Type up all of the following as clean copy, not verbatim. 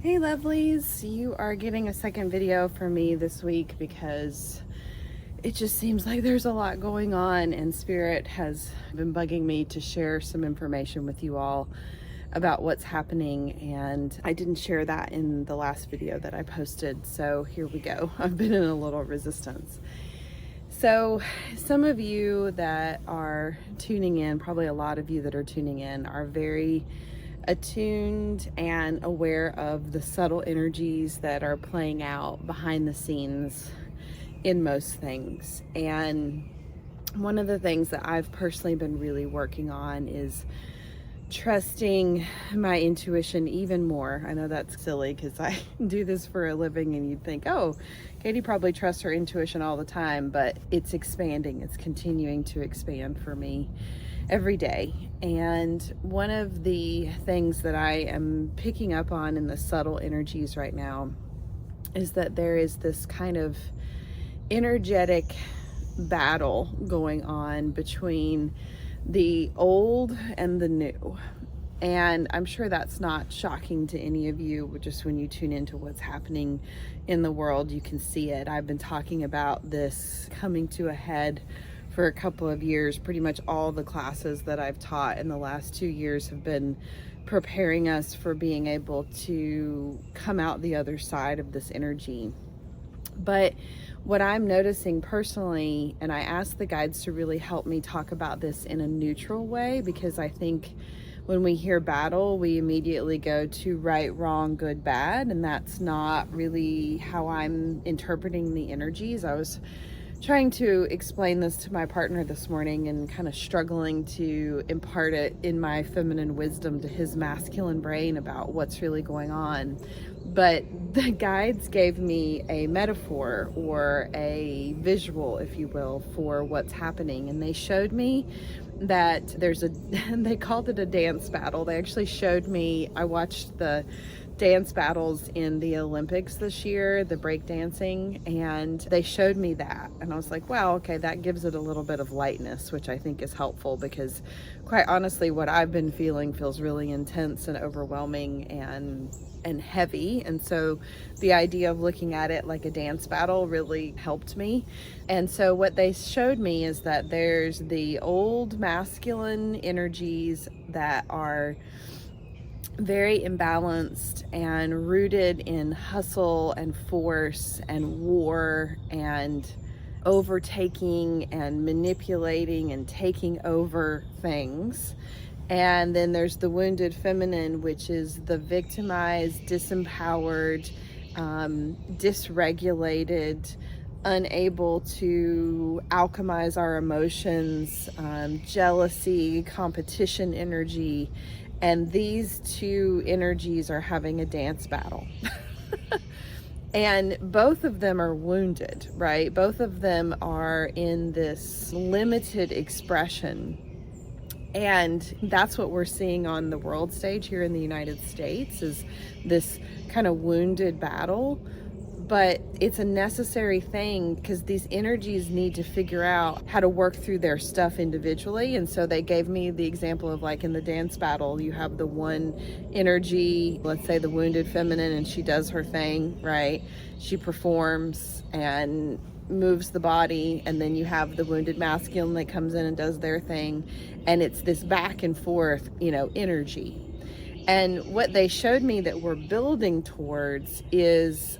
Hey lovelies, you are getting a second video from me this week because it just seems like there's a lot going on, and Spirit has been bugging me to share some information with you all about what's happening, and I didn't share that in the last video that I posted, so here we go. I've been in a little resistance. So some of you that are tuning in, probably a lot of you that are tuning in, are very attuned and aware of the subtle energies that are playing out behind the scenes in most things. And one of the things that I've personally been really working on is trusting my intuition even more. I know that's silly because I do this for a living and you'd think, oh, Katie probably trusts her intuition all the time, but it's expanding. It's continuing to expand for me every day. And one of the things that I am picking up on in the subtle energies right now is that there is this kind of energetic battle going on between the old and the new. And I'm sure that's not shocking to any of you. Just when you tune into what's happening in the world, you can see it. I've been talking about this coming to a head for a couple of years. Pretty much all the classes that I've taught in the last 2 years have been preparing us for being able to come out the other side of this energy. But what I'm noticing personally, and I ask the guides to really help me talk about this in a neutral way, because I think when we hear battle, we immediately go to right, wrong, good, bad, and that's not really how I'm interpreting the energies. I was trying to explain this to my partner this morning and kind of struggling to impart it in my feminine wisdom to his masculine brain about what's really going on. But the guides gave me a metaphor or a visual, if you will, for what's happening. And they showed me that there's they called it a dance battle. They actually showed me, I watched the dance battles in the Olympics this year, the break dancing, and they showed me that. And I was like, wow, okay, that gives it a little bit of lightness, which I think is helpful, because quite honestly, what I've been feeling feels really intense and overwhelming and heavy. And so the idea of looking at it like a dance battle really helped me. And so what they showed me is that there's the old masculine energies that are very imbalanced and rooted in hustle and force and war and overtaking and manipulating and taking over things. And then there's the wounded feminine, which is the victimized, disempowered, dysregulated, unable to alchemize our emotions, jealousy, competition energy. And these two energies are having a dance battle. And both of them are wounded, right? Both of them are in this limited expression. And that's what we're seeing on the world stage here in the United States, is this kind of wounded battle. But it's a necessary thing, because these energies need to figure out how to work through their stuff individually. And so they gave me the example of, like, in the dance battle, you have the one energy, let's say the wounded feminine, and she does her thing, right? She performs and moves the body, and then you have the wounded masculine that comes in and does their thing, and it's this back and forth, energy. And what they showed me that we're building towards is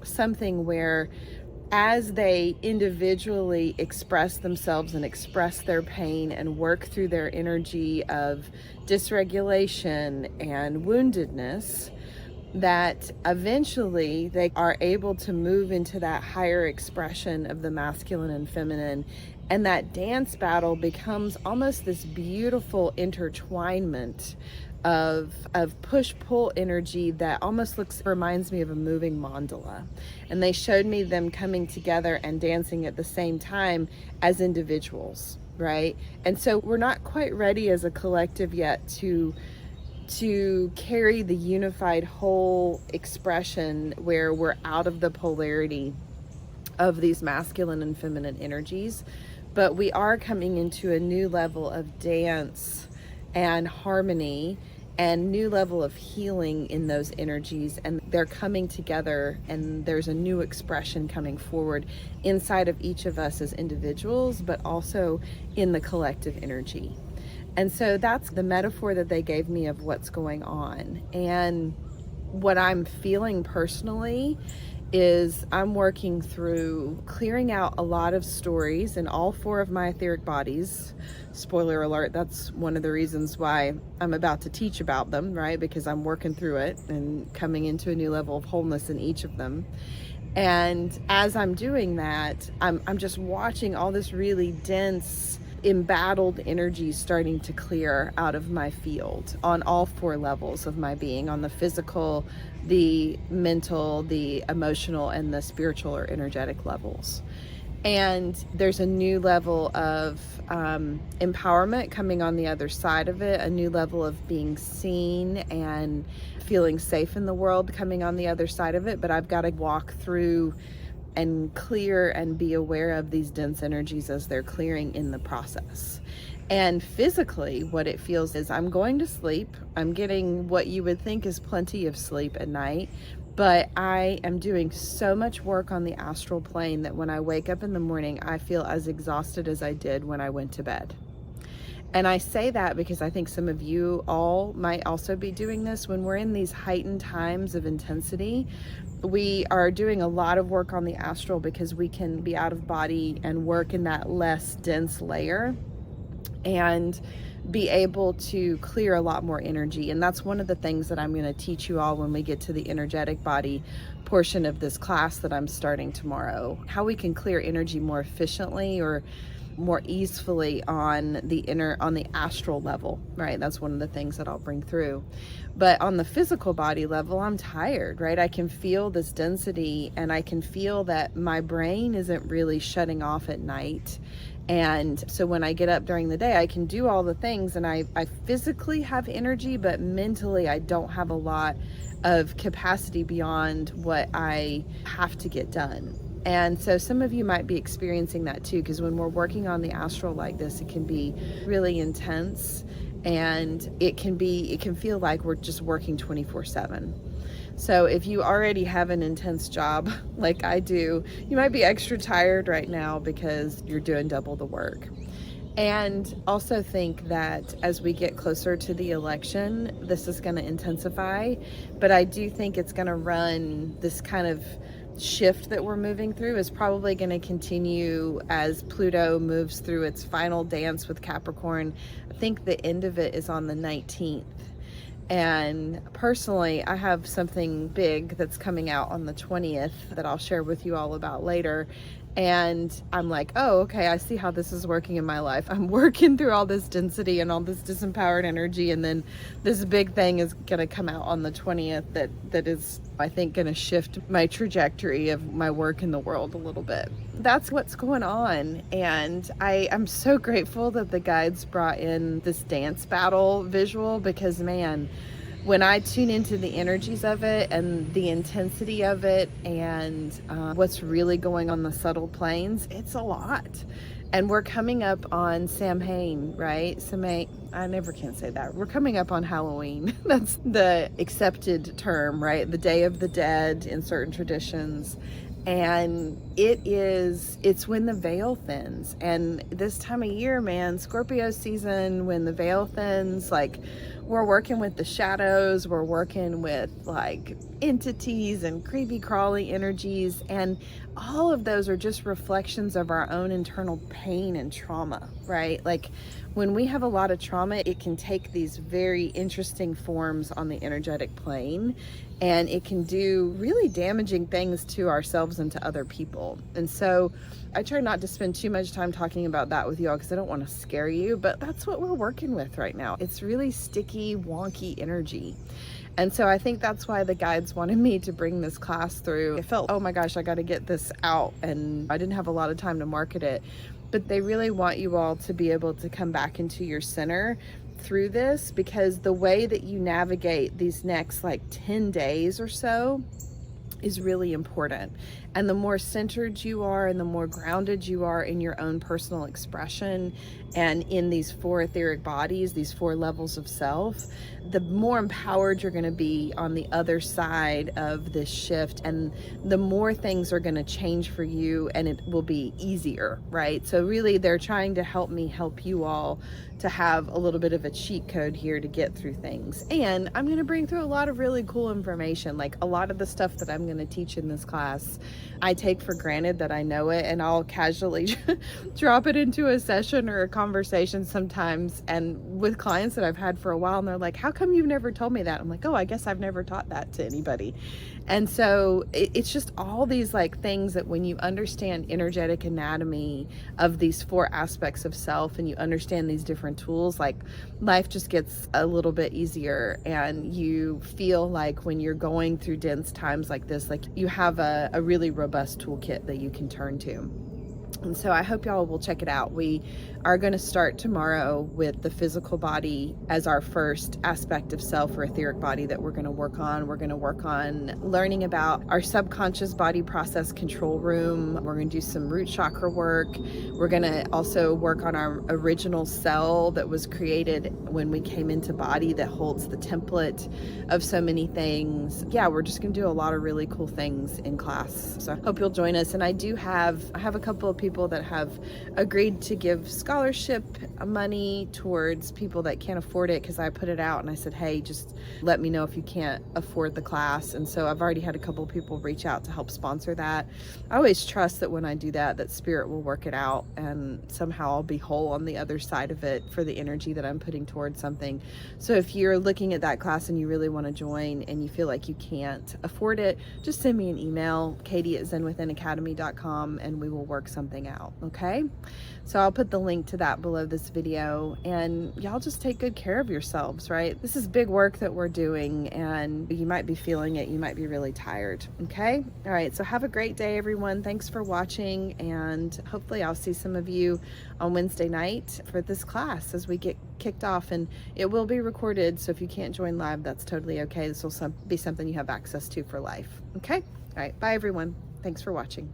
something where, as they individually express themselves and express their pain and work through their energy of dysregulation and woundedness, that eventually they are able to move into that higher expression of the masculine and feminine. And that dance battle becomes almost this beautiful intertwinement of push-pull energy that almost reminds me of a moving mandala. And they showed me them coming together and dancing at the same time as individuals, right? And so we're not quite ready as a collective yet to carry the unified whole expression where we're out of the polarity of these masculine and feminine energies. But we are coming into a new level of dance and harmony and new level of healing in those energies, and they're coming together, and there's a new expression coming forward inside of each of us as individuals, but also in the collective energy. And so that's the metaphor that they gave me of what's going on. And what I'm feeling personally is I'm working through clearing out a lot of stories in all 4 of my etheric bodies. Spoiler alert, that's one of the reasons why I'm about to teach about them, right? Because I'm working through it and coming into a new level of wholeness in each of them. And as I'm doing that, I'm just watching all this really dense, embattled energy starting to clear out of my field on all 4 levels of my being, on the physical, the mental, the emotional, and the spiritual or energetic levels. And there's a new level of empowerment coming on the other side of it, a new level of being seen and feeling safe in the world coming on the other side of it. But I've got to walk through and clear and be aware of these dense energies as they're clearing in the process. And physically, what it feels is I'm going to sleep. I'm getting what you would think is plenty of sleep at night, but I am doing so much work on the astral plane that when I wake up in the morning, I feel as exhausted as I did when I went to bed. And I say that because I think some of you all might also be doing this. When we're in these heightened times of intensity, we are doing a lot of work on the astral because we can be out of body and work in that less dense layer and be able to clear a lot more energy. And that's one of the things that I'm going to teach you all when we get to the energetic body portion of this class that I'm starting tomorrow, how we can clear energy more efficiently or more easily on the astral level, right? That's one of the things that I'll bring through. But on the physical body level, I'm tired, right? I can feel this density, and I can feel that my brain isn't really shutting off at night. And so when I get up during the day, I can do all the things, and I physically have energy, but mentally I don't have a lot of capacity beyond what I have to get done. And so some of you might be experiencing that too, because when we're working on the astral like this, it can be really intense, and it can feel like we're just working 24/7. So if you already have an intense job like I do, you might be extra tired right now because you're doing double the work. And also think that as we get closer to the election, this is going to intensify, but I do think it's going to run, this kind of shift that we're moving through is probably going to continue as Pluto moves through its final dance with Capricorn. I think the end of it is on the 19th. And personally, I have something big that's coming out on the 20th that I'll share with you all about later. And I'm like, oh, okay, I see how this is working in my life. I'm working through all this density and all this disempowered energy, and then this big thing is going to come out on the 20th that is, I think, going to shift my trajectory of my work in the world a little bit. That's what's going on. And I'm so grateful that the guides brought in this dance battle visual, because man, when I tune into the energies of it and the intensity of it and what's really going on the subtle planes, it's a lot. And we're coming up on Samhain, right? I never can say that. We're coming up on Halloween. That's the accepted term, right? The Day of the Dead in certain traditions. And it's when the veil thins. And this time of year, man, Scorpio season, when the veil thins, like, we're working with the shadows, we're working with like entities and creepy crawly energies, and all of those are just reflections of our own internal pain and trauma, right? Like when we have a lot of trauma, it can take these very interesting forms on the energetic plane, and it can do really damaging things to ourselves and to other people. And so I try not to spend too much time talking about that with you all because I don't want to scare you, but that's what we're working with right now. It's really sticky, wonky energy. And so I think that's why the guides wanted me to bring this class through. I felt, oh my gosh, I got to get this out, and I didn't have a lot of time to market it. But they really want you all to be able to come back into your center through this, because the way that you navigate these next like 10 days or so is really important. And the more centered you are and the more grounded you are in your own personal expression and in these 4 etheric bodies, these 4 levels of self, the more empowered you're going to be on the other side of this shift, and the more things are going to change for you, and it will be easier, right? So really they're trying to help me help you all to have a little bit of a cheat code here to get through things. And I'm going to bring through a lot of really cool information. Like a lot of the stuff that I'm going to teach in this class, I take for granted that I know it, and I'll casually drop it into a session or a conversation sometimes, and with clients that I've had for a while, and they're like, how come you've never told me that? I'm like, oh, I guess I've never taught that to anybody. And so it's just all these like things that when you understand energetic anatomy of these 4 aspects of self, and you understand these different tools, like life just gets a little bit easier, and you feel like when you're going through dense times like this, like you have a really robust toolkit that you can turn to. And so I hope y'all will check it out. We are going to start tomorrow with the physical body as our first aspect of self, or etheric body, that we're going to work on. We're going to work on learning about our subconscious body process control room. We're going to do some root chakra work. We're going to also work on our original cell that was created when we came into body, that holds the template of so many things. Yeah, we're just going to do a lot of really cool things in class. So I hope you'll join us. And I have a couple of people that have agreed to give scholarship money towards people that can't afford it, because I put it out and I said, hey, just let me know if you can't afford the class. And so I've already had a couple of people reach out to help sponsor that. I always trust that when I do that, that spirit will work it out, and somehow I'll be whole on the other side of it for the energy that I'm putting towards something. So if you're looking at that class and you really want to join and you feel like you can't afford it, just send me an email, katie@zenwithinacademy.com, and we will work something out. Okay, so I'll put the link to that below this video, and y'all just take good care of yourselves, right? This is big work that we're doing, and you might be feeling it. You might be really tired. Okay, all right, so have a great day, everyone. Thanks for watching, and hopefully I'll see some of you on Wednesday night for this class as we get kicked off. And it will be recorded, so if you can't join live, that's totally okay. This will be something you have access to for life. Okay, all right, bye everyone. Thanks for watching.